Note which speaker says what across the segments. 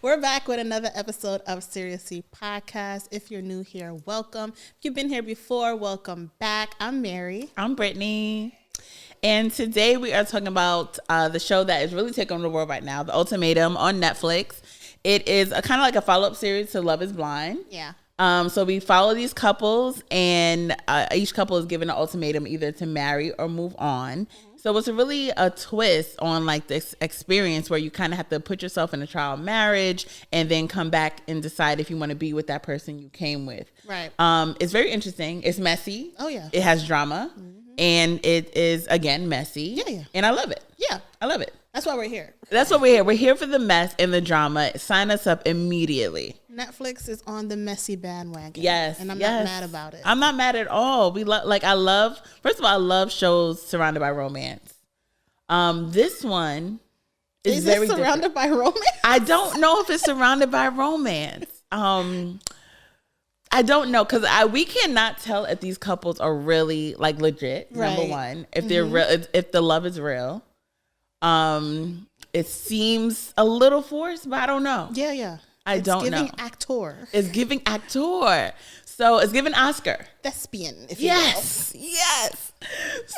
Speaker 1: We're back with another episode of Seriously Podcast. If you're new here, welcome. If you've been here before, welcome back. I'm Mary.
Speaker 2: I'm Brittany. And today we are talking about the show that is really taking over the world right now, The Ultimatum on Netflix. It is a kind of like a follow-up series to Love is Blind.
Speaker 1: Yeah.
Speaker 2: So we follow these couples, and each couple is given an ultimatum either to marry or move on. Mm-hmm. So it's really a twist on like this experience where you kind of have to put yourself in a trial of marriage and then come back and decide if you want to be with that person you came with.
Speaker 1: Right.
Speaker 2: It's very interesting. It's messy.
Speaker 1: Oh, yeah.
Speaker 2: It has drama. Mm-hmm. And it is, again, messy.
Speaker 1: Yeah.
Speaker 2: And I love it.
Speaker 1: Yeah.
Speaker 2: I love it.
Speaker 1: That's why we're here.
Speaker 2: That's what we're here. We're here for the mess and the drama. Sign us up immediately.
Speaker 1: Netflix is on the messy bandwagon.
Speaker 2: Yes.
Speaker 1: And I'm not mad about it.
Speaker 2: I'm not mad at all. First of all, I love shows surrounded by romance. This one is very
Speaker 1: surrounded by romance?
Speaker 2: I don't know if it's surrounded by romance. I don't know, because we cannot tell if these couples are really like legit. Right. Number one, if they're real, if the love is real. It seems a little forced, but I don't know.
Speaker 1: Yeah.
Speaker 2: I don't know.
Speaker 1: It's giving actor.
Speaker 2: It's giving actor. So it's giving Oscar.
Speaker 1: Thespian, if you will.
Speaker 2: Yes.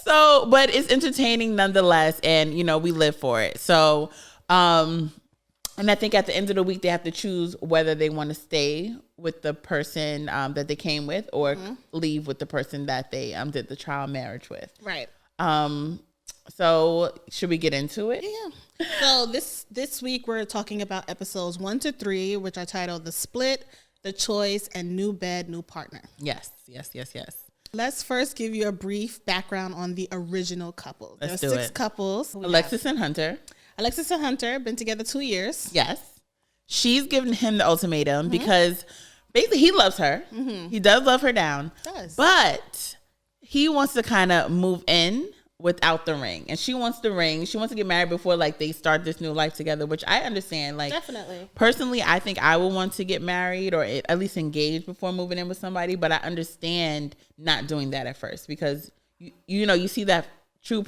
Speaker 2: So, but it's entertaining nonetheless, and we live for it. So, and I think at the end of the week, they have to choose whether they want to stay with the person that they came with or leave with the person that they did the trial marriage with.
Speaker 1: Right.
Speaker 2: So should we get into it?
Speaker 1: Yeah. So this week we're talking about episodes 1 to 3, which I titled The Split, The Choice, and New Bed, New Partner.
Speaker 2: Yes.
Speaker 1: Let's first give you a brief background on the original couple.
Speaker 2: Let's
Speaker 1: There
Speaker 2: do
Speaker 1: are 6
Speaker 2: it.
Speaker 1: couples.
Speaker 2: Alexis and Hunter.
Speaker 1: Alexis and Hunter, been together 2 years.
Speaker 2: Yes. She's given him the ultimatum because basically he loves her. Mm-hmm. He does love her down.
Speaker 1: Does.
Speaker 2: But he wants to kind of move in without the ring. And she wants the ring. She wants to get married before they start this new life together, which I understand.
Speaker 1: Definitely.
Speaker 2: Personally, I think I would want to get married or at least engaged before moving in with somebody. But I understand not doing that at first because, you see that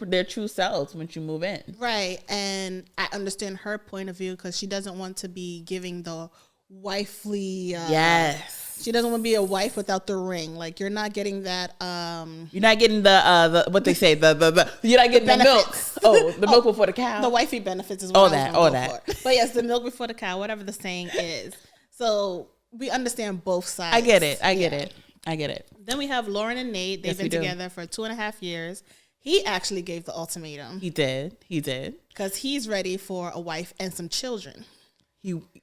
Speaker 2: their true selves once you move in.
Speaker 1: Right. And I understand her point of view because she doesn't want to be giving the wifely.
Speaker 2: Yes.
Speaker 1: She doesn't want to be a wife without the ring. You're not getting that.
Speaker 2: You're not getting the what they say, the you're not getting the milk. Oh, the milk before the cow.
Speaker 1: The wifey benefits is what I was
Speaker 2: that.
Speaker 1: For. But yes, the milk before the cow, whatever the saying is. So we understand both sides.
Speaker 2: I get it.
Speaker 1: Then we have Lauren and Nate. They've been together for 2.5 years. He actually gave the ultimatum.
Speaker 2: He did.
Speaker 1: Because he's ready for a wife and some children.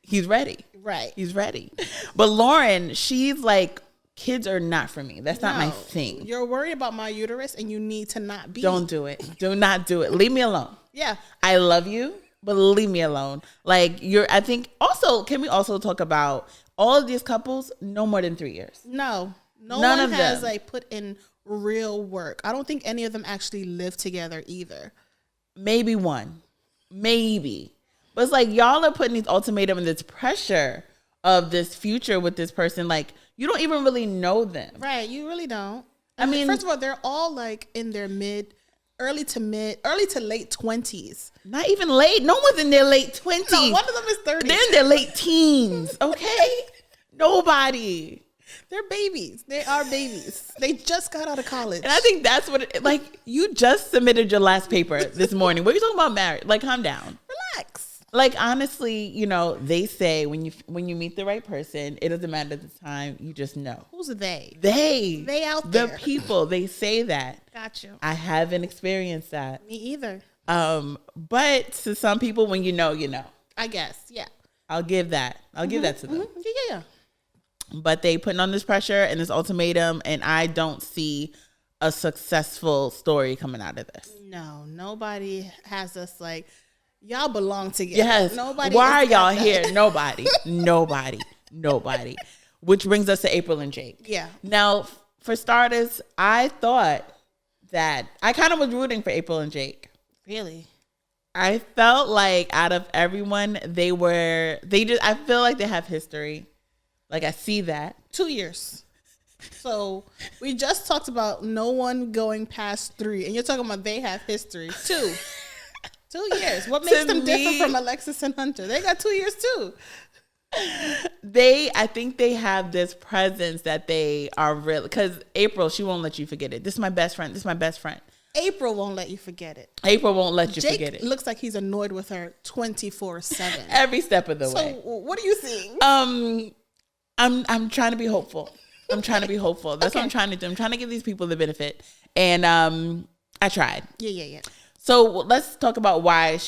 Speaker 2: He's ready.
Speaker 1: Right.
Speaker 2: He's ready. But Lauren, she's like, kids are not for me. That's not my thing.
Speaker 1: You're worried about my uterus and you need to not be.
Speaker 2: Don't do it. Do not do it. Leave me alone.
Speaker 1: Yeah.
Speaker 2: I love you, but leave me alone. I think also, can we also talk about all of these couples, no more than 3 years?
Speaker 1: No. None one
Speaker 2: of
Speaker 1: has
Speaker 2: them.
Speaker 1: Put in real work. I don't think any of them actually live together either.
Speaker 2: Maybe one. Maybe. But it's y'all are putting these ultimatum and this pressure of this future with this person. You don't even really know them.
Speaker 1: Right. You really don't.
Speaker 2: I mean,
Speaker 1: first of all, they're all in their early to late 20s.
Speaker 2: Not even late. No one's in their late 20s.
Speaker 1: No, one of them is 30.
Speaker 2: They're in their late teens. Okay. Nobody.
Speaker 1: They're babies. They are babies. They just got out of college.
Speaker 2: And I think that's what you just submitted your last paper this morning. What are you talking about marriage? Calm down.
Speaker 1: Relax.
Speaker 2: Honestly, they say when you meet the right person, it doesn't matter at the time, you just know.
Speaker 1: Who's they?
Speaker 2: They
Speaker 1: out there.
Speaker 2: The people, they say that.
Speaker 1: Got you.
Speaker 2: I haven't experienced that.
Speaker 1: Me either.
Speaker 2: But to some people, when you know.
Speaker 1: I guess, yeah.
Speaker 2: I'll give that. I'll give that to them.
Speaker 1: Mm-hmm. Yeah.
Speaker 2: But they putting on this pressure and this ultimatum, and I don't see a successful story coming out of this.
Speaker 1: No, nobody has us y'all belong together.
Speaker 2: Yes.
Speaker 1: Nobody.
Speaker 2: Why are y'all here? Nobody. Which brings us to April and Jake.
Speaker 1: Yeah.
Speaker 2: Now, for starters, I thought that I kind of was rooting for April and Jake.
Speaker 1: Really?
Speaker 2: I felt like out of everyone, I feel like they have history. I see that.
Speaker 1: 2 years. So we just talked about no one going past 3, and you're talking about they have history. 2. 2 years. What makes them different from Alexis and Hunter? They got 2 years too.
Speaker 2: I think they have this presence that they are really, because April, she won't let you forget it. This is my best friend. This is my best friend.
Speaker 1: April won't let you forget it.
Speaker 2: April won't let you forget it.
Speaker 1: Jake looks like he's annoyed with her 24/7.
Speaker 2: Every step of the way.
Speaker 1: So what are you seeing?
Speaker 2: I'm trying to be hopeful. I'm trying to be hopeful. That's what I'm trying to do. I'm trying to give these people the benefit. And I tried.
Speaker 1: Yeah.
Speaker 2: So let's talk about why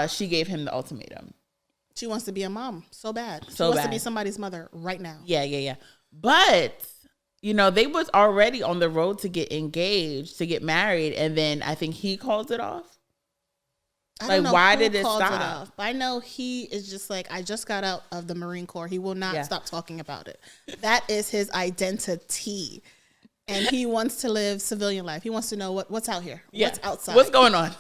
Speaker 2: she gave him the ultimatum.
Speaker 1: She wants to be a mom so bad. She
Speaker 2: wants
Speaker 1: to be somebody's mother right now.
Speaker 2: Yeah. But, they was already on the road to get engaged, to get married. And then I think he calls it off.
Speaker 1: I don't know why did it stop? But I know he is just like, I just got out of the Marine Corps. He will not stop talking about it. That is his identity. And he wants to live civilian life. He wants to know what's out here. Yeah. What's outside.
Speaker 2: What's going on?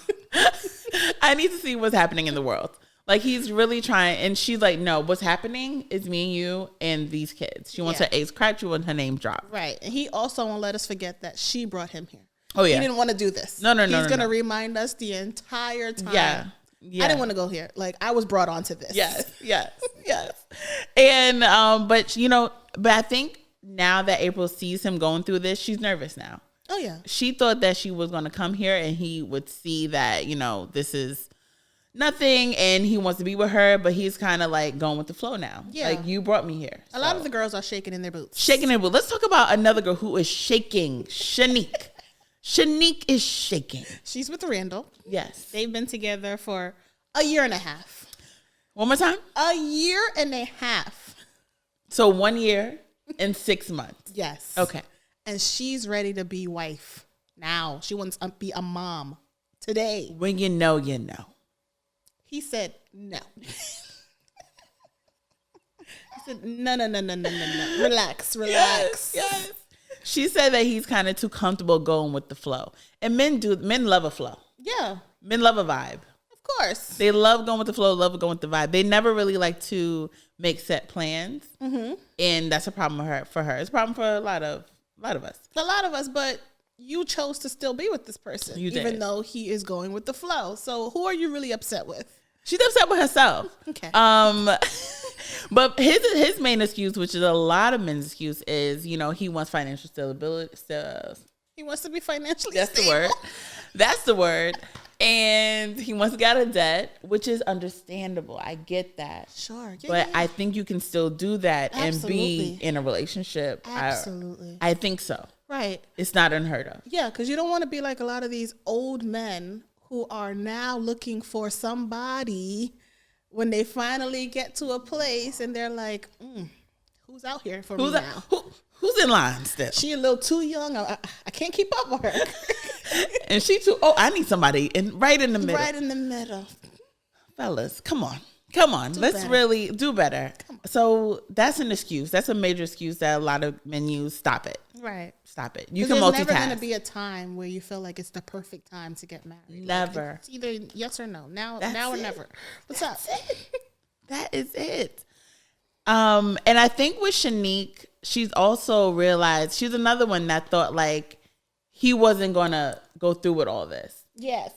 Speaker 2: I need to see what's happening in the world. Like, he's really trying. And she's like, no, what's happening is me and you and these kids. She wants her eggs cracked. She wants her name dropped.
Speaker 1: Right. And he also won't let us forget that she brought him here.
Speaker 2: Oh, yeah.
Speaker 1: He didn't want to do this.
Speaker 2: No.
Speaker 1: He's going to remind us the entire time. Yeah. I didn't want to go here. Like, I was brought onto this.
Speaker 2: Yes. And, but I think now that April sees him going through this, she's nervous now.
Speaker 1: Oh, yeah.
Speaker 2: She thought that she was going to come here and he would see that, this is nothing and he wants to be with her, but he's kind of like going with the flow now. Yeah. Like, you brought me here.
Speaker 1: A lot of the girls are shaking in their boots.
Speaker 2: Let's talk about another girl who is shaking. Shanique. Shanique is shaking.
Speaker 1: She's with Randall.
Speaker 2: Yes.
Speaker 1: They've been together for a year and a half.
Speaker 2: One more time?
Speaker 1: A year and a half.
Speaker 2: So 1 year and 6 months.
Speaker 1: Yes.
Speaker 2: Okay.
Speaker 1: And she's ready to be wife now. She wants to be a mom today.
Speaker 2: When you know, you know.
Speaker 1: He said no. He said no. Relax.
Speaker 2: Yes. She said that he's kind of too comfortable going with the flow. And men love a flow.
Speaker 1: Yeah.
Speaker 2: Men love a vibe.
Speaker 1: Of course.
Speaker 2: They love going with the flow, love going with the vibe. They never really like to make set plans. Mm-hmm. And that's a problem for her. It's a problem for a lot of us.
Speaker 1: A lot of us, but you chose to still be with this person.
Speaker 2: You did.
Speaker 1: Even though he is going with the flow. So who are you really upset with?
Speaker 2: She's upset with herself.
Speaker 1: Okay.
Speaker 2: But his main excuse, which is a lot of men's excuse, is, he wants financial stability.
Speaker 1: He wants to be financially
Speaker 2: stable. That's the word. And he wants to get out of debt, which is understandable. I get that.
Speaker 1: Sure. Yeah,
Speaker 2: but I think you can still do that and be in a relationship.
Speaker 1: Absolutely.
Speaker 2: I think so.
Speaker 1: Right.
Speaker 2: It's not unheard of.
Speaker 1: Yeah, because you don't want to be like a lot of these old men who are now looking for somebody when they finally get to a place and they're like, who's out here for me now?
Speaker 2: Who's in line still?
Speaker 1: She a little too young. I can't keep up with her.
Speaker 2: And she too, I need somebody right in the middle.
Speaker 1: Right in the middle.
Speaker 2: Fellas, come on. Let's really do better. So that's an excuse. That's a major excuse that a lot of men use. Stop it.
Speaker 1: Right.
Speaker 2: Stop it. You can multitask. There's
Speaker 1: never going to be a time where you feel like it's the perfect time to get married.
Speaker 2: Never.
Speaker 1: Like, it's either yes or no. Now or never. What's up?
Speaker 2: That is it. And I think with Shanique, she's also realized she's another one that thought like he wasn't going to go through with all this.
Speaker 1: Yes.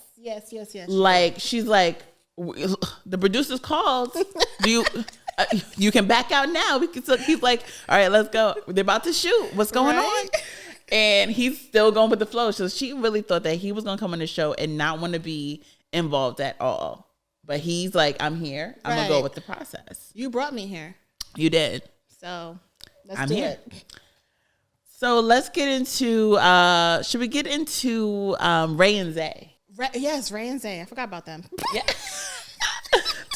Speaker 2: Like, she's like, the producers called. Do you... you can back out now. He's like, all right, let's go. They're about to shoot. What's going on? And he's still going with the flow. So she really thought that he was going to come on the show and not want to be involved at all. But he's like, I'm here. I'm going to go with the process.
Speaker 1: You brought me here.
Speaker 2: You did.
Speaker 1: So let's do it.
Speaker 2: So let's get into, should we get into Ray and Zay?
Speaker 1: Yes, Ray and Zay. I forgot about them.
Speaker 2: Yeah.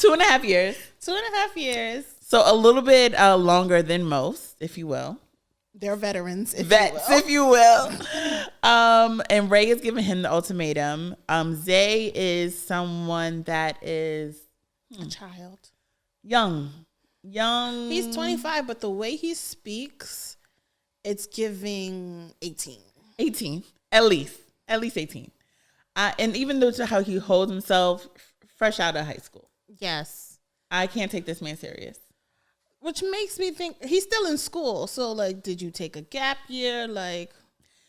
Speaker 2: 2.5 years.
Speaker 1: 2.5 years.
Speaker 2: So a little bit longer than most, if you will.
Speaker 1: They're veterans,
Speaker 2: if you will. And Ray is giving him the ultimatum. Zay is someone that is
Speaker 1: a child.
Speaker 2: Young.
Speaker 1: He's 25, but the way he speaks, it's giving 18.
Speaker 2: 18, at least 18. And even though how he holds himself, fresh out of high school.
Speaker 1: Yes.
Speaker 2: I can't take this man serious.
Speaker 1: Which makes me think he's still in school. So, like, did you take a gap year? Like,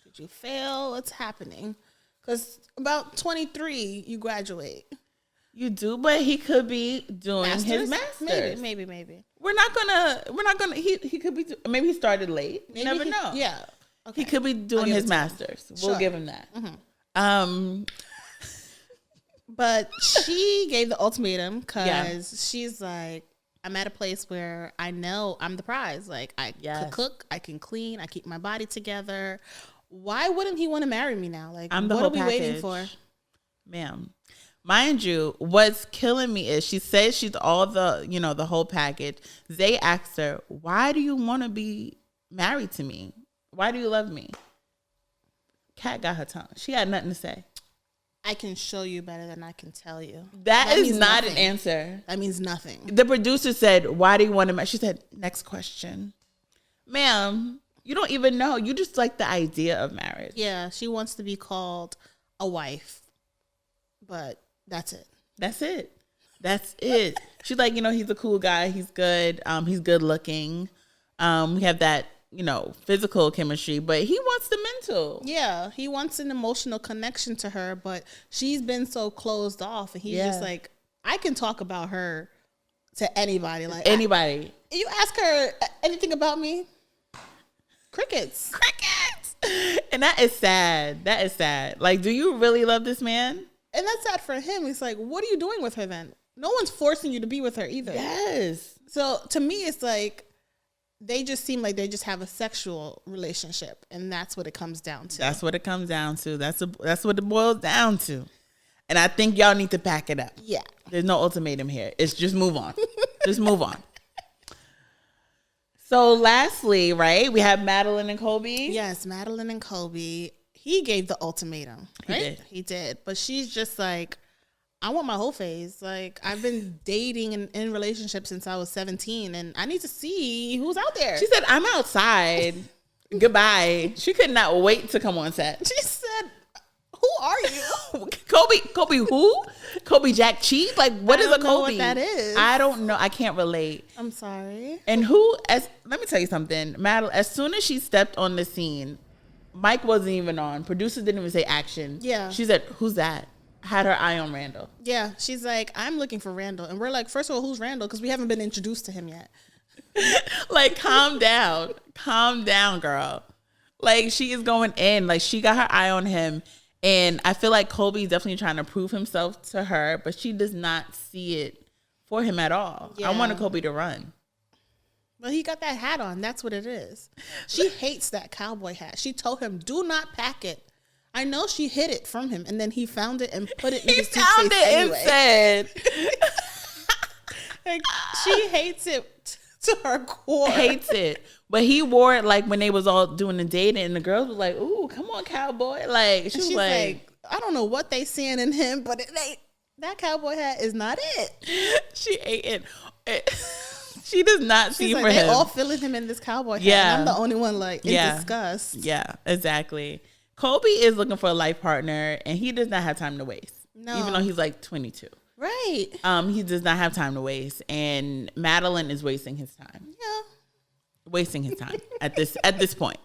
Speaker 1: did you fail? What's happening? Because about 23, you graduate.
Speaker 2: You do, but he could be doing his masters.
Speaker 1: Maybe.
Speaker 2: We're not gonna. He could be. Maybe he started late. You never know.
Speaker 1: Yeah. Okay.
Speaker 2: He could be doing his masters. We'll give him that. Mm-hmm.
Speaker 1: But she gave the ultimatum because she's like, I'm at a place where I know I'm the prize. Like, I can cook, I can clean, I keep my body together. Why wouldn't he want to marry me now? Like,
Speaker 2: what are we waiting for? Ma'am. Mind you, what's killing me is she says she's all the whole package. Zay asked her, why do you want to be married to me? Why do you love me? Kat got her tongue. She had nothing to say.
Speaker 1: I can show you better than I can tell you.
Speaker 2: That is not an answer.
Speaker 1: That means nothing.
Speaker 2: The producer said, why do you want to marry? She said, next question. Ma'am, you don't even know. You just like the idea of marriage.
Speaker 1: Yeah, she wants to be called a wife. But that's it.
Speaker 2: That's it. She's like, he's a cool guy. He's good. He's good looking. We have that, physical chemistry, but he wants the mental.
Speaker 1: Yeah, he wants an emotional connection to her, but she's been so closed off, and he's just like, I can talk about her to anybody. Like
Speaker 2: anybody.
Speaker 1: You ask her anything about me? Crickets.
Speaker 2: And that is sad. Like, do you really love this man?
Speaker 1: And that's sad for him. He's like, what are you doing with her then? No one's forcing you to be with her either.
Speaker 2: Yes.
Speaker 1: So to me, it's like, they just seem like they just have a sexual relationship, and that's what it comes down to.
Speaker 2: That's what it comes down to. That's what it boils down to. And I think y'all need to pack it up.
Speaker 1: Yeah.
Speaker 2: There's no ultimatum here. It's just move on. Just move on. So lastly, right, we have Madeline and Colby.
Speaker 1: Yes, Madeline and Colby. He gave the ultimatum, right? He did. But she's just like, I want my whole phase. Like, I've been dating and in relationships since I was 17, and I need to see who's out there.
Speaker 2: She said, I'm outside. Goodbye. She could not wait to come on set.
Speaker 1: She said, who are you?
Speaker 2: Kobe who? Kobe Jack Cheese? Like, what is a Kobe? I don't know
Speaker 1: what that is.
Speaker 2: I don't know. I can't relate.
Speaker 1: I'm sorry.
Speaker 2: And let me tell you something. Madeline, as soon as she stepped on the scene, Mike wasn't even on. Producers didn't even say action.
Speaker 1: Yeah.
Speaker 2: She said, who's that? Had her eye on Randall.
Speaker 1: Yeah, she's like, I'm looking for Randall. And we're like, first of all, who's Randall? Because we haven't been introduced to him yet.
Speaker 2: Like, calm down. Calm down, girl. Like, she is going in. Like, she got her eye on him. And I feel like Colby's definitely trying to prove himself to her, but she does not see it for him at all. Yeah. I wanted Colby to run.
Speaker 1: Well, he got that hat on. That's what it is. She hates that cowboy hat. She told him, do not pack it. I know she hid it from him, and then he found it and put it in his suitcase anyway.
Speaker 2: He found it and said.
Speaker 1: Like, she hates it to her core.
Speaker 2: Hates it. But he wore it like when they was all doing the dating, and the girls was like, ooh, come on, cowboy. Like, she's like,
Speaker 1: I don't know what they seeing in him, but that cowboy hat is not it.
Speaker 2: She ate it. She does not see for him.
Speaker 1: They all feeling him in this cowboy hat. Yeah. And I'm the only one in disgust.
Speaker 2: Yeah, exactly. Colby is looking for a life partner, and he does not have time to waste. No. Even though he's like 22.
Speaker 1: Right.
Speaker 2: He does not have time to waste, and Madeline is wasting his time.
Speaker 1: Yeah.
Speaker 2: Wasting his time at this point.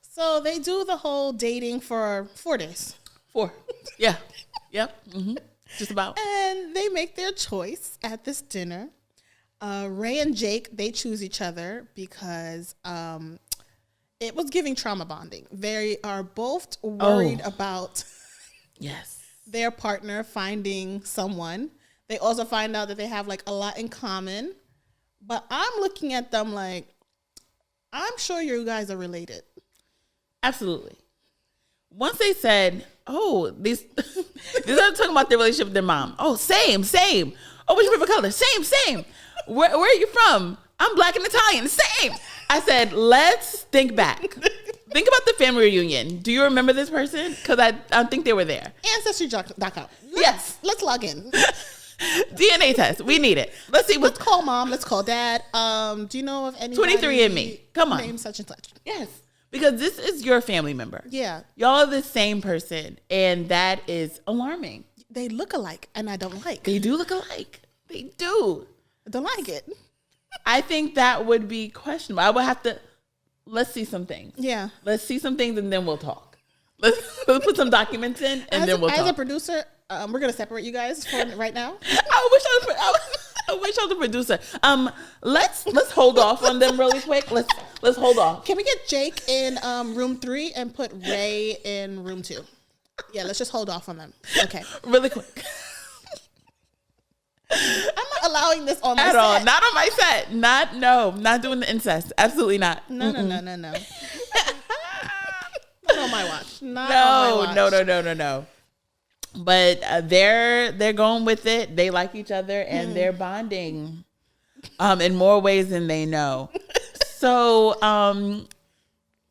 Speaker 1: So they do the whole dating for 4 days.
Speaker 2: 4. Yeah. Yep. Mm-hmm. Just about.
Speaker 1: And they make their choice at this dinner. Ray and Jake, they choose each other because it was giving trauma bonding. They are both worried about their partner finding someone. They also find out that they have like a lot in common. But I'm looking at them like, I'm sure you guys are related.
Speaker 2: Absolutely. Once they said, these are talking about their relationship with their mom. Oh, same. Oh, what's your favorite color? Same. Where are you from? I'm Black and Italian. Same. I said, let's think back. Think about the family reunion. Do you remember this person? Because I don't think they were there.
Speaker 1: Ancestry.com.
Speaker 2: Yes.
Speaker 1: Let's log in.
Speaker 2: DNA test. We need it. Let's see.
Speaker 1: Let's call mom. Let's call dad. Do you know of any
Speaker 2: 23andMe? Come on.
Speaker 1: Name such and such.
Speaker 2: Yes. Because this is your family member.
Speaker 1: Yeah.
Speaker 2: Y'all are the same person. And that is alarming.
Speaker 1: They look alike, and I don't like.
Speaker 2: They do look alike. They do.
Speaker 1: I don't like it.
Speaker 2: I think that would be questionable. I would have to, let's see some things.
Speaker 1: Yeah.
Speaker 2: Let's see some things and then we'll talk. Let's put some documents in and then we'll talk.
Speaker 1: As a producer, We're gonna separate you guys for right now.
Speaker 2: I wish I was the producer. Let's hold off on them really quick. Let's hold off.
Speaker 1: Can we get Jake in room 3 and put Ray in room 2? Yeah, let's just hold off on them. Okay,
Speaker 2: really quick.
Speaker 1: I'm not allowing this on my
Speaker 2: at
Speaker 1: set.
Speaker 2: all. Not on my set. Not doing the incest. Absolutely not.
Speaker 1: No. Not on my watch. Not on my watch.
Speaker 2: No. But they're going with it. They like each other and they're bonding in more ways than they know. So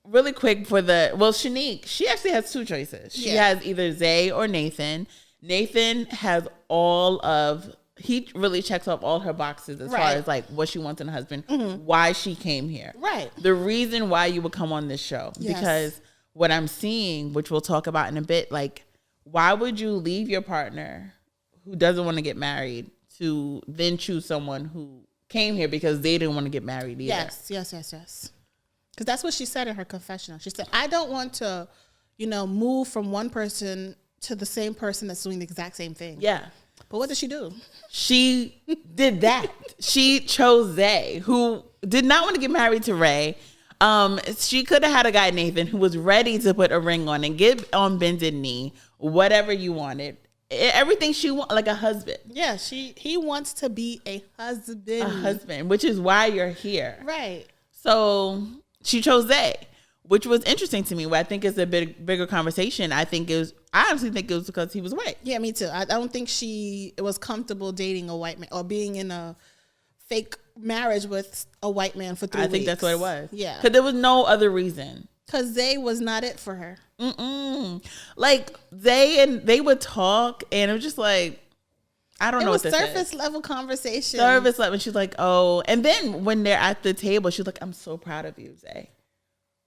Speaker 2: really quick Shanique, she actually has 2 choices. She has either Zay or Nathan. Nathan has he really checks off all her boxes as far as like what she wants in a husband, why she came here.
Speaker 1: Right.
Speaker 2: The reason why you would come on this show. Yes. Because what I'm seeing, which we'll talk about in a bit, like, why would you leave your partner who doesn't want to get married to then choose someone who came here because they didn't want to get married either?
Speaker 1: Yes. Because that's what she said in her confessional. She said, I don't want to, move from one person to the same person that's doing the exact same thing.
Speaker 2: Yeah.
Speaker 1: But what did she do?
Speaker 2: She did that. She chose Zay, who did not want to get married to Ray. She could have had a guy, Nathan, who was ready to put a ring on and give on bended knee, whatever you wanted. Everything she wants, like a husband.
Speaker 1: Yeah, he wants to be a husband.
Speaker 2: A husband, which is why you're here.
Speaker 1: Right.
Speaker 2: So she chose Zay, which was interesting to me. Where I think it's a bigger conversation. I honestly think it was because he was white.
Speaker 1: Yeah, me too. I don't think she was comfortable dating a white man or being in a fake marriage with a white man for 3 weeks.
Speaker 2: I think that's what it was.
Speaker 1: Yeah.
Speaker 2: Because there was no other reason.
Speaker 1: Because Zay was not it for her.
Speaker 2: Like, they would talk, and it was just like, I don't know what this is. It was
Speaker 1: surface level conversation.
Speaker 2: Surface level. And she's like, oh. And then when they're at the table, she's like, I'm so proud of you, Zay.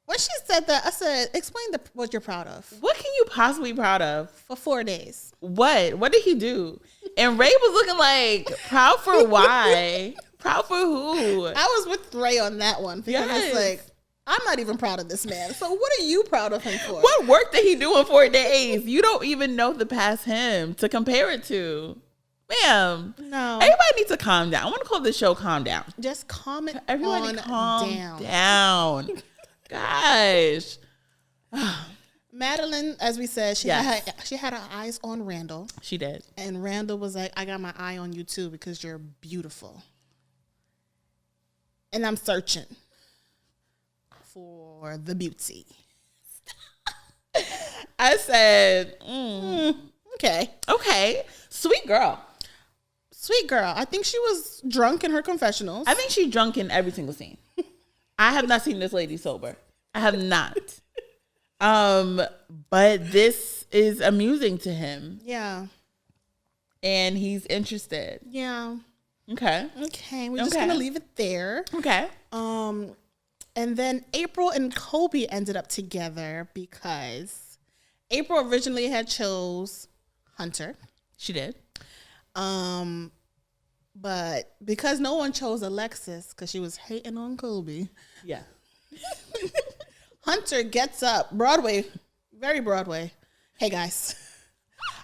Speaker 1: When she said that, I said, explain what you're proud of.
Speaker 2: What can you possibly be proud of?
Speaker 1: For 4 days.
Speaker 2: What? What did he do? And Ray was looking like, proud for why? Proud for who?
Speaker 1: I was with Ray on that one. Because I was like, I'm not even proud of this man. So what are you proud of him for?
Speaker 2: What work did he do in 4 days? You don't even know the past him to compare it to. Ma'am.
Speaker 1: No.
Speaker 2: Everybody needs to calm down. I want to call this show Calm Down.
Speaker 1: Just calm it
Speaker 2: calm down. Gosh.
Speaker 1: Madeline, as we said, she had her eyes on Randall.
Speaker 2: She did.
Speaker 1: And Randall was like, I got my eye on you too because you're beautiful. And I'm searching for the beauty.
Speaker 2: I said,
Speaker 1: Okay.
Speaker 2: Sweet girl.
Speaker 1: I think she was drunk in her confessionals.
Speaker 2: I think she's drunk in every single scene. I have not seen this lady sober. I have not. But this is amusing to him.
Speaker 1: Yeah.
Speaker 2: And he's interested.
Speaker 1: Yeah.
Speaker 2: Okay.
Speaker 1: We're just gonna leave it there.
Speaker 2: Okay.
Speaker 1: And then April and Kobe ended up together because April originally had chose Hunter.
Speaker 2: She did.
Speaker 1: But because no one chose Alexis because she was hating on Kobe.
Speaker 2: Yeah.
Speaker 1: Hunter gets up, Broadway, very Broadway. Hey guys,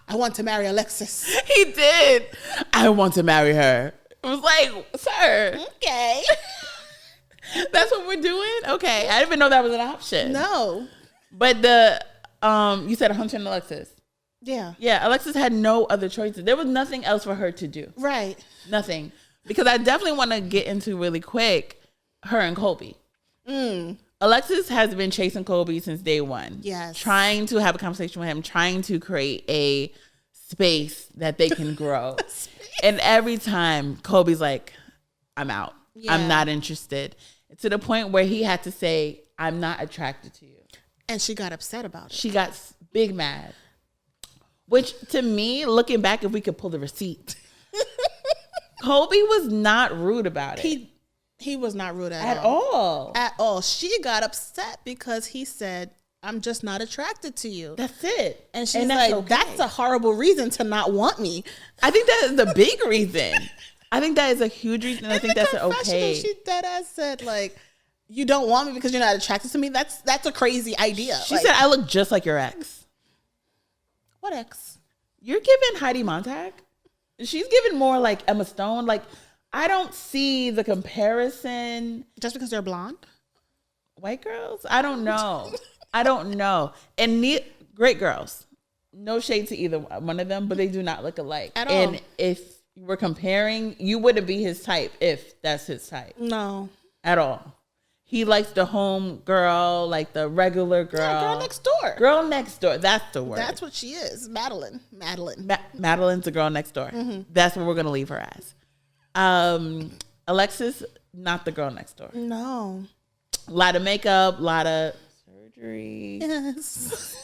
Speaker 1: I want to marry Alexis.
Speaker 2: He did. I want to marry her. It was like, sir.
Speaker 1: Okay.
Speaker 2: That's what we're doing? Okay. I didn't even know that was an option.
Speaker 1: No.
Speaker 2: But you said Hunter and Alexis.
Speaker 1: Yeah.
Speaker 2: Yeah, Alexis had no other choices. There was nothing else for her to do.
Speaker 1: Right.
Speaker 2: Nothing. Because I definitely want to get into really quick her and Kobe. Alexis has been chasing Kobe since day one.
Speaker 1: Yes.
Speaker 2: Trying to have a conversation with him, trying to create a space that they can grow. And every time Kobe's like, I'm out. Yeah. I'm not interested. To the point where he had to say, I'm not attracted to you.
Speaker 1: And she got upset about it.
Speaker 2: She got big mad. Which to me, looking back, if we could pull the receipt, Kobe was not rude about it.
Speaker 1: He was not rude
Speaker 2: at all.
Speaker 1: At all. She got upset because he said, I'm just not attracted to you.
Speaker 2: That's it.
Speaker 1: And she's like, okay. That's a horrible reason to not want me.
Speaker 2: I think that is the big reason. I think that is a huge reason. I think that's okay.
Speaker 1: She deadass said, like, you don't want me because you're not attracted to me? That's a crazy idea.
Speaker 2: She said, I look just like your ex.
Speaker 1: What ex?
Speaker 2: You're giving Heidi Montag. She's giving more like Emma Stone. Like, I don't see the comparison.
Speaker 1: Just because they're blonde?
Speaker 2: White girls? I don't know. And great girls. No shade to either one of them, but they do not look alike.
Speaker 1: At all.
Speaker 2: And if we're comparing, you wouldn't be his type if that's his type.
Speaker 1: No.
Speaker 2: At all. He likes the home girl, like the regular girl.
Speaker 1: Yeah, girl next door.
Speaker 2: Girl next door. That's the word.
Speaker 1: That's what she is. Madeline.
Speaker 2: Madeline's the girl next door. Mm-hmm. That's what we're going to leave her as. Alexis, not the girl next door.
Speaker 1: No.
Speaker 2: A lot of makeup, a lot of surgery.
Speaker 1: Yes.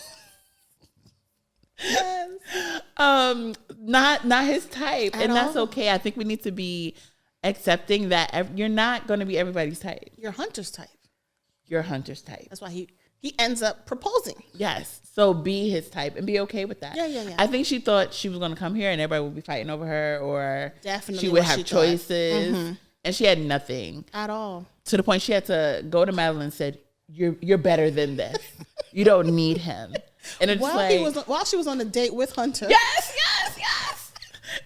Speaker 2: Not his type.
Speaker 1: At
Speaker 2: and that's
Speaker 1: all.
Speaker 2: okay. I think we need to be accepting that you're not going to be everybody's type.
Speaker 1: You're Hunter's type.
Speaker 2: That's
Speaker 1: why he ends up proposing.
Speaker 2: Yes. So be his type and be okay with that.
Speaker 1: Yeah.
Speaker 2: I think she thought she was going to come here and everybody would be fighting over her, or
Speaker 1: definitely
Speaker 2: she would have choices. Mm-hmm. And she had nothing.
Speaker 1: At all.
Speaker 2: To the point she had to go to Madeline and said, you're better than this. You don't need him. And it's
Speaker 1: while she was on a date with Hunter.
Speaker 2: Yes.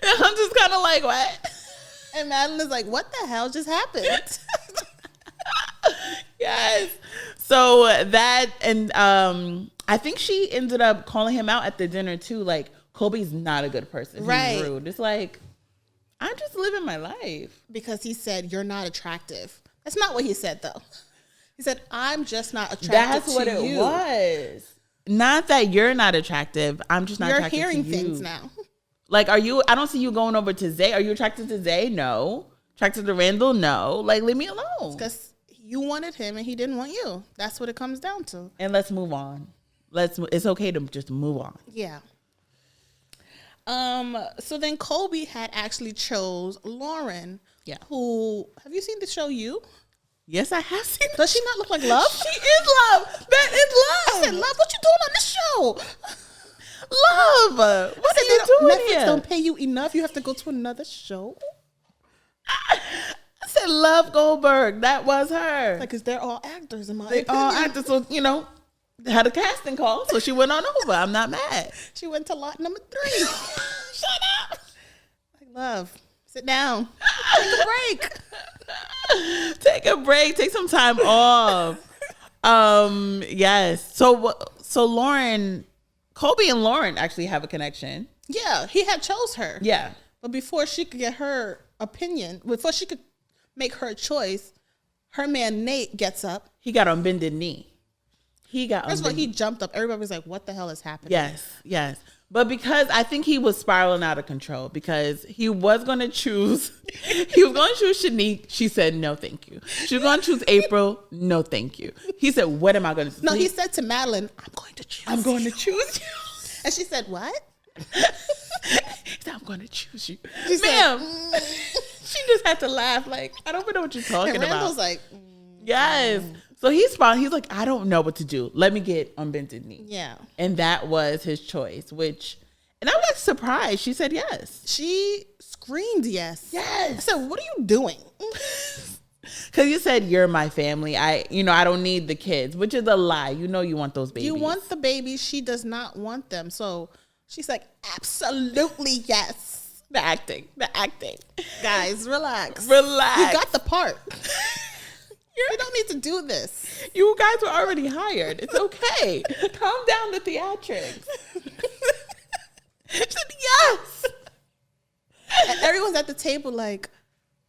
Speaker 2: And Hunter's kind of like, what?
Speaker 1: And Madeline is like, what the hell just happened?
Speaker 2: Yes. So that, and I think she ended up calling him out at the dinner too. Like, Colby's not a good person.
Speaker 1: Right.
Speaker 2: He's rude. It's like, I'm just living my life.
Speaker 1: Because he said, you're not attractive. That's not what he said, though. He said, I'm just not attracted
Speaker 2: That's
Speaker 1: to
Speaker 2: what
Speaker 1: you.
Speaker 2: it was. Not that you're not attractive. I'm just not attracted to you.
Speaker 1: You're hearing things now.
Speaker 2: Like, I don't see you going over to Zay. Are you attracted to Zay? No. Attracted to Randall? No. Like, leave me alone.
Speaker 1: Because you wanted him and he didn't want you. That's what it comes down to.
Speaker 2: And let's move on. It's okay to just move on.
Speaker 1: Yeah. So then Colby had actually chose Lauren.
Speaker 2: Yeah.
Speaker 1: Who, have you seen the show You?
Speaker 2: Yes, I have seen.
Speaker 1: Does she not look like Love?
Speaker 2: She is Love. That is Love.
Speaker 1: I said, Love, what you doing on this show?
Speaker 2: Love. What are you doing
Speaker 1: Netflix
Speaker 2: here?
Speaker 1: don't pay you enough. You have to go to another show.
Speaker 2: I said Love Goldberg. That was her.
Speaker 1: Like, because they're all actors in my
Speaker 2: They
Speaker 1: opinion.
Speaker 2: all actors, so they had a casting call, so she went on over. I'm not mad.
Speaker 1: She went to lot number 3.
Speaker 2: Shut up.
Speaker 1: Like, Love, sit down. Take a break.
Speaker 2: Take a break. Take some time off. Yes. So Lauren, Colby and Lauren actually have a connection.
Speaker 1: Yeah, he had chose her.
Speaker 2: Yeah.
Speaker 1: But before she could get her opinion, before she could make her choice, her man Nate gets up.
Speaker 2: He got on bended knee.
Speaker 1: First of all, he jumped up. Everybody was like, what the hell is happening?
Speaker 2: Yes. But because I think he was spiraling out of control, because he was going to choose Shanique. She said, no, thank you. She was going to choose April. No, thank you. He said, what am I going to do?
Speaker 1: No, he said to Madeline, I'm going to choose you. And she said, what?
Speaker 2: He said, I'm going to choose you.
Speaker 1: She
Speaker 2: Ma'am. She just had to laugh like, I don't know what you're talking
Speaker 1: and Randall's
Speaker 2: about.
Speaker 1: like,
Speaker 2: yes. So he's like, I don't know what to do. Let me get on bended knee.
Speaker 1: yeah.
Speaker 2: And that was his choice, and I was like surprised. She said yes.
Speaker 1: She screamed yes.
Speaker 2: Yes.
Speaker 1: I said, what are you doing?
Speaker 2: Because you said, you're my family. I don't need the kids, which is a lie. You want those babies.
Speaker 1: You want the babies. She does not want them. So she's like, absolutely yes.
Speaker 2: The acting.
Speaker 1: Guys, relax.
Speaker 2: You
Speaker 1: got the part. You don't need to do this.
Speaker 2: You guys were already hired. It's okay. Calm down the theatrics. She said, yes.
Speaker 1: And everyone's at the table like,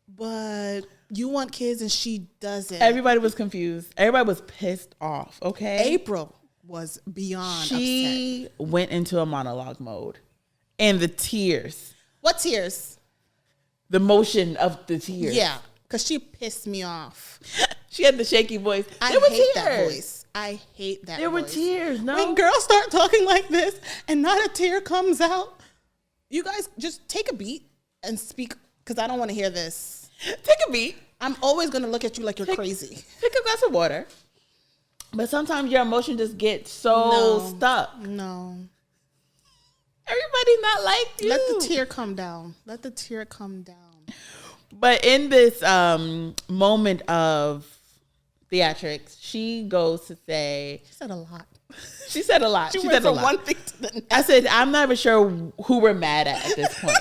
Speaker 1: but you want kids and she doesn't.
Speaker 2: Everybody was confused. Everybody was pissed off, okay?
Speaker 1: April was beyond
Speaker 2: She went into a monologue mode. And the tears.
Speaker 1: What tears?
Speaker 2: The motion of the tears.
Speaker 1: Yeah, because she pissed me off.
Speaker 2: She had the shaky voice.
Speaker 1: I hate that voice. I hate that
Speaker 2: There were tears, no?
Speaker 1: When girls start talking like this and not a tear comes out, you guys just take a beat and speak, because I don't want to hear this.
Speaker 2: Take a beat.
Speaker 1: I'm always going to look at you like you're crazy.
Speaker 2: Take a glass of water. But sometimes your emotion just gets so stuck.
Speaker 1: No.
Speaker 2: Everybody not like you.
Speaker 1: Let the tear come down.
Speaker 2: But in this moment of theatrics, she goes to say...
Speaker 1: She said a lot.
Speaker 2: She said a lot.
Speaker 1: She went from one thing to the next.
Speaker 2: I said, I'm not even sure who we're mad at this point.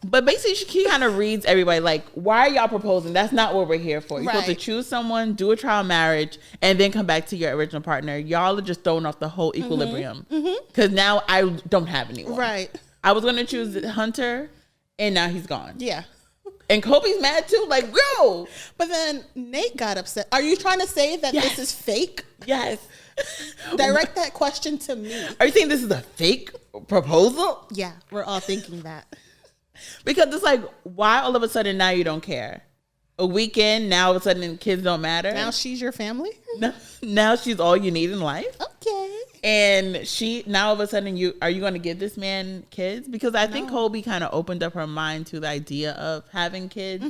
Speaker 2: But basically, she kind of reads everybody like, why are y'all proposing? That's not what we're here for. You're supposed to choose someone, do a trial marriage, and then come back to your original partner. Y'all are just throwing off the whole equilibrium. Because now I don't have anyone.
Speaker 1: Right.
Speaker 2: I was going to choose Hunter, and now he's gone.
Speaker 1: Yeah.
Speaker 2: And Kobe's mad too. Like, yo.
Speaker 1: But then Nate got upset. Are you trying to say that this is fake?
Speaker 2: Yes.
Speaker 1: Direct that question to me.
Speaker 2: Are you saying this is a fake proposal?
Speaker 1: Yeah, we're all thinking that.
Speaker 2: Because it's like, why all of a sudden now you don't care? A weekend, now all of a sudden kids don't matter?
Speaker 1: Now she's your family?
Speaker 2: Now she's all you need in life?
Speaker 1: Okay.
Speaker 2: And now all of a sudden, are you going to give this man kids? Because I think Kobe kind of opened up her mind to the idea of having kids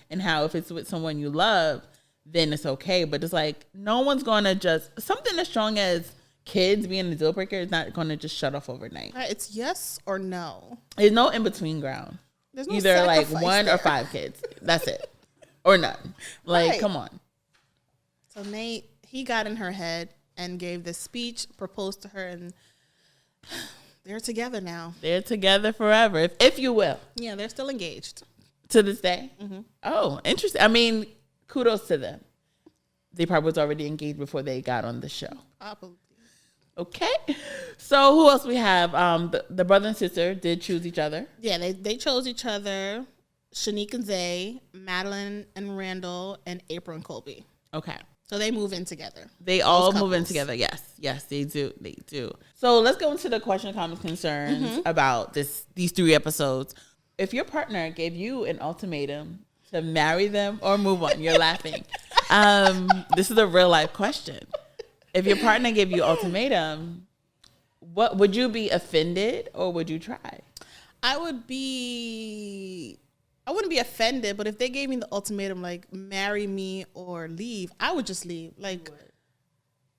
Speaker 2: and how if it's with someone you love, then it's okay. But it's like, no one's going to just, something as strong as kids being a deal breaker is not going to just shut off overnight.
Speaker 1: It's yes or no.
Speaker 2: There's no in between ground.
Speaker 1: There's no
Speaker 2: either like 1 or 5 kids. That's it. Or none. Like, come on.
Speaker 1: So Nate, he got in her head and gave this speech, proposed to her, and they're together now.
Speaker 2: They're together forever, if you will.
Speaker 1: Yeah, they're still engaged.
Speaker 2: To this day? Oh, interesting. I mean, kudos to them. They probably was already engaged before they got on the show.
Speaker 1: Probably.
Speaker 2: Okay. So who else we have? The brother and sister did choose each other.
Speaker 1: Yeah, they chose each other. Shanique and Zay, Madeline and Randall, and April and Colby.
Speaker 2: Okay.
Speaker 1: So they move in together.
Speaker 2: They all move in together. Yes, they do. They do. So let's go into the question, comments, concerns about these 3 episodes. If your partner gave you an ultimatum to marry them or move on, you're laughing. This is a real life question. If your partner gave you ultimatum, what would you be offended or would you try?
Speaker 1: I wouldn't be offended, but if they gave me the ultimatum, like marry me or leave, I would just leave. Like,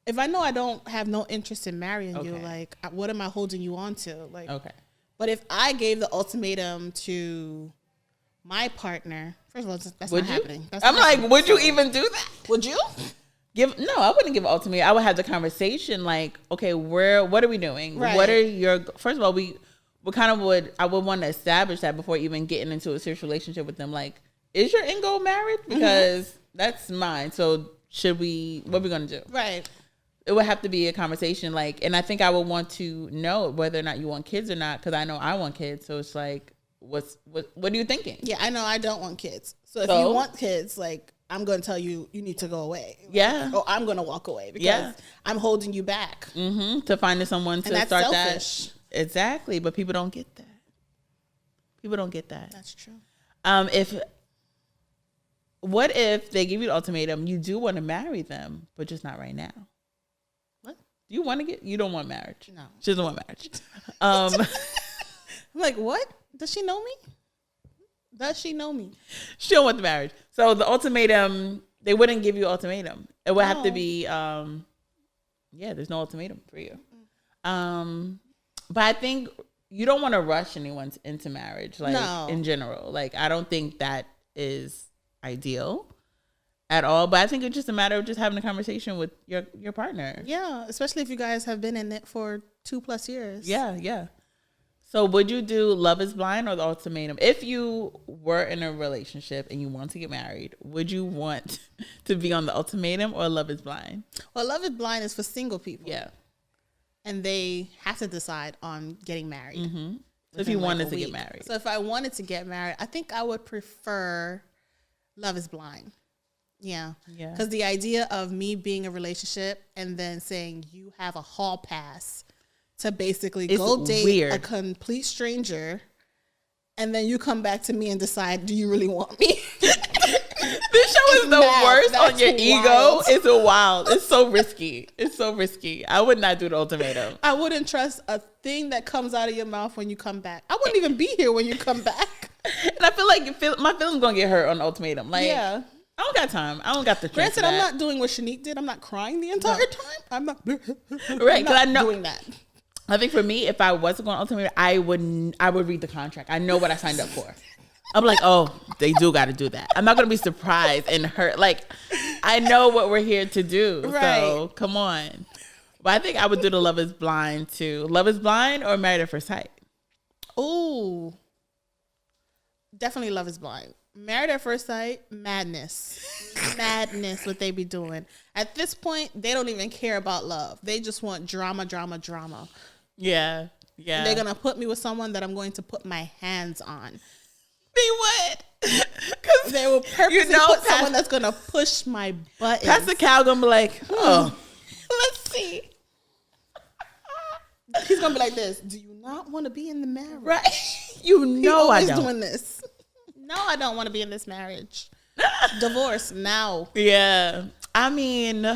Speaker 1: if I know I don't have no interest in marrying you, like, what am I holding you on to? Like, but if I gave the ultimatum to my partner, first of all, that's not happening.
Speaker 2: I'm like, would you even do that?
Speaker 1: Would you?
Speaker 2: No, I wouldn't give an ultimatum. I would have the conversation like, okay, what are we doing? Right. What are your, first of all, I would want to establish that before even getting into a serious relationship with them. Like, is your end goal marriage? Because that's mine. So what are we going to do? Right. It would have to be a conversation. Like, and I think I would want to know whether or not you want kids or not. Cause I know I want kids. So it's like, what are you thinking?
Speaker 1: Yeah, I know I don't want kids. So if you want kids, like, I'm going to tell you, you need to go away.
Speaker 2: Yeah.
Speaker 1: Or I'm going to walk away because I'm holding you back.
Speaker 2: To finding someone to start selfish. That. Exactly. But people don't get that.
Speaker 1: That's true.
Speaker 2: What if they give you the ultimatum, you do want to marry them, but just not right now? What? You don't want marriage.
Speaker 1: No.
Speaker 2: She doesn't want marriage.
Speaker 1: I'm like, what? Does she know me? She don't want the marriage. So the ultimatum,
Speaker 2: they wouldn't give you an ultimatum. It would have to be, there's no ultimatum for you. But I think you don't want to rush anyone into marriage, like in general. Like, I don't think that is ideal at all. But I think it's just a matter of just having a conversation with your partner.
Speaker 1: Yeah, especially if you guys have been in it for 2+ years.
Speaker 2: Yeah. So would you do Love is Blind or the ultimatum? If you were in a relationship and you want to get married, would you want to be on the ultimatum or Love is Blind?
Speaker 1: Well, Love is Blind is for single people.
Speaker 2: Yeah.
Speaker 1: And they have to decide on getting married.
Speaker 2: Mm-hmm. So if you wanted to get married.
Speaker 1: So if I wanted to get married, I think I would prefer Love is Blind. Yeah. Because the idea of me being in a relationship and then saying you have a hall pass to basically go date a complete stranger, and then you come back to me and decide, do you really want me?
Speaker 2: This show is the worst on your ego. It's wild. It's so risky. I would not do the ultimatum.
Speaker 1: I wouldn't trust a thing that comes out of your mouth when you come back. I wouldn't even be here when you come back.
Speaker 2: And I feel like my feelings gonna get hurt on the ultimatum. Like, I don't got time. I don't got the strength.
Speaker 1: Granted, I'm not doing what Shanique did. I'm not crying the entire time. I'm not
Speaker 2: right, because I know
Speaker 1: doing that.
Speaker 2: I think for me, if I was going ultimatum, I would read the contract. I know what I signed up for. I'm like, oh, they do got to do that. I'm not going to be surprised and hurt. Like, I know what we're here to do. Right. So, come on. But I think I would do the Love is Blind too. Love is Blind or Married at First Sight?
Speaker 1: Ooh. Definitely Love is Blind. Married at First Sight, madness. Madness what they be doing. At this point, they don't even care about love. They just want drama, drama, drama.
Speaker 2: Yeah. Yeah.
Speaker 1: They're going to put me with someone that I'm going to put my hands on.
Speaker 2: They would.
Speaker 1: Because they will purposely put someone that's going to push my buttons.
Speaker 2: Pastor Cal going to be like, oh, let's see.
Speaker 1: He's going to be like this. Do you not want to be in the marriage?
Speaker 2: Right. You know I don't.
Speaker 1: He's always doing this. No, I don't want to be in this marriage. Divorce now.
Speaker 2: Yeah. I mean,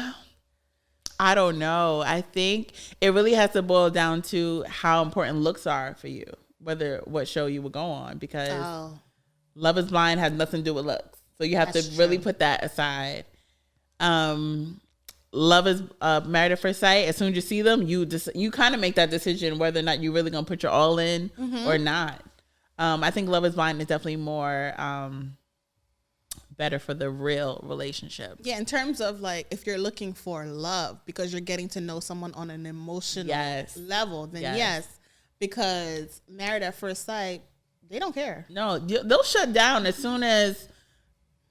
Speaker 2: I don't know. I think it really has to boil down to how important looks are for you, what show you would go on, because Love is Blind has nothing to do with looks. So you have to really put that aside. Love is Married at First Sight. As soon as you see them, you kind of make that decision whether or not you're really going to put your all in or not. I think Love is Blind is definitely more better for the real relationship.
Speaker 1: Yeah, in terms of like if you're looking for love because you're getting to know someone on an emotional level, then yes. Because Married at First Sight, they don't care.
Speaker 2: No, they'll shut down as soon as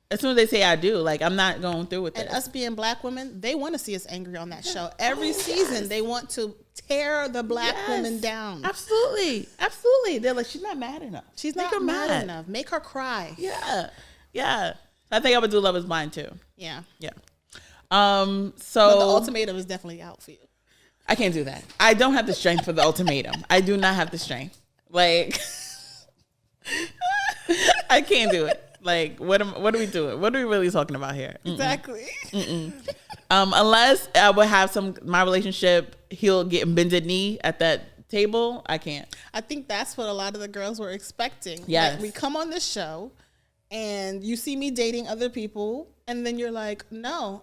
Speaker 2: they say I do. Like, I'm not going through with it.
Speaker 1: And us being black women, they want to see us angry on that show. Every season, they want to tear the black woman down.
Speaker 2: Absolutely. Absolutely. They're like, she's not mad enough.
Speaker 1: She's not mad enough. Make her cry.
Speaker 2: Yeah. Yeah. I think I would do Love is Blind too.
Speaker 1: Yeah.
Speaker 2: Yeah.
Speaker 1: So but the Ultimatum is definitely out for you.
Speaker 2: I can't do that. I don't have the strength for the Ultimatum. I do not have the strength. Like, I can't do it. Like, what are we doing? What are we really talking about here?
Speaker 1: Exactly.
Speaker 2: Unless I would have my relationship, he'll get bended knee at that table. I can't. I
Speaker 1: think that's what a lot of the girls were expecting.
Speaker 2: Yes.
Speaker 1: Like, we come on this show and you see me dating other people and then you're like, no,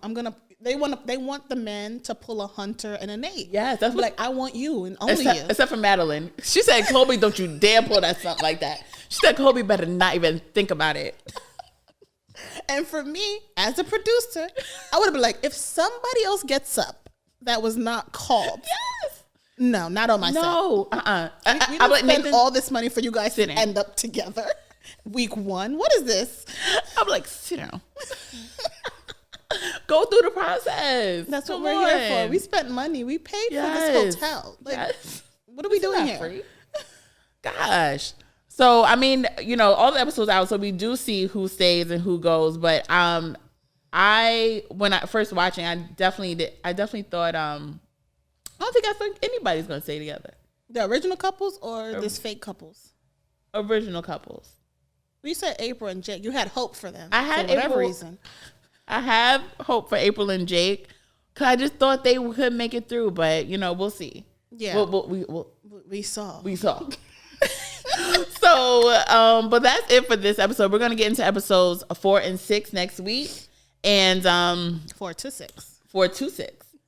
Speaker 1: they want the men to pull a Hunter and a Nate.
Speaker 2: Yes, that's
Speaker 1: like, I want you and only you.
Speaker 2: Except for Madeline. She said, Kobe, don't you dare pull that stuff like that. She said, Kobe better not even think about it.
Speaker 1: And for me, as a producer, I would have been like, if somebody else gets up that was not called.
Speaker 2: Yes.
Speaker 1: No, not on my set.
Speaker 2: No.
Speaker 1: We didn't spend all this money for you guys to end up together. Week 1. What is this?
Speaker 2: I'm like, sit down. Go through the process.
Speaker 1: That's what we're here for. We spent money. We paid for this hotel. Like, what are we doing here? Free.
Speaker 2: Gosh. So, I mean, all the episodes out, so we do see who stays and who goes. But when I first watching, I definitely thought, I don't think anybody's going to stay together.
Speaker 1: The original couples or this fake couples?
Speaker 2: Original couples.
Speaker 1: You said April and Jake. You had hope for them.
Speaker 2: I had
Speaker 1: for whatever reason.
Speaker 2: I have hope for April and Jake because I just thought they could make it through. But, we'll see.
Speaker 1: Yeah. We saw.
Speaker 2: So, but that's it for this episode. We're going to get into episodes 4 and 6 next week. And
Speaker 1: 4 to 6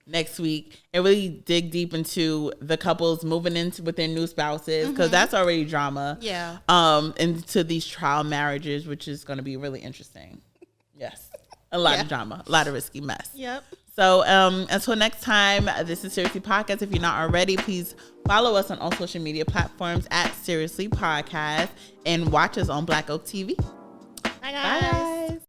Speaker 2: next week. And really dig deep into the couples moving into with their new spouses because that's already drama.
Speaker 1: Yeah.
Speaker 2: Into these trial marriages, which is going to be really interesting. Yes. A lot of drama. A lot of risky mess.
Speaker 1: Yep.
Speaker 2: So until next time, this is Seriously Podcast. If you're not already, please follow us on all social media platforms at Seriously Podcast and watch us on Black Oak TV.
Speaker 1: Bye, guys. Bye.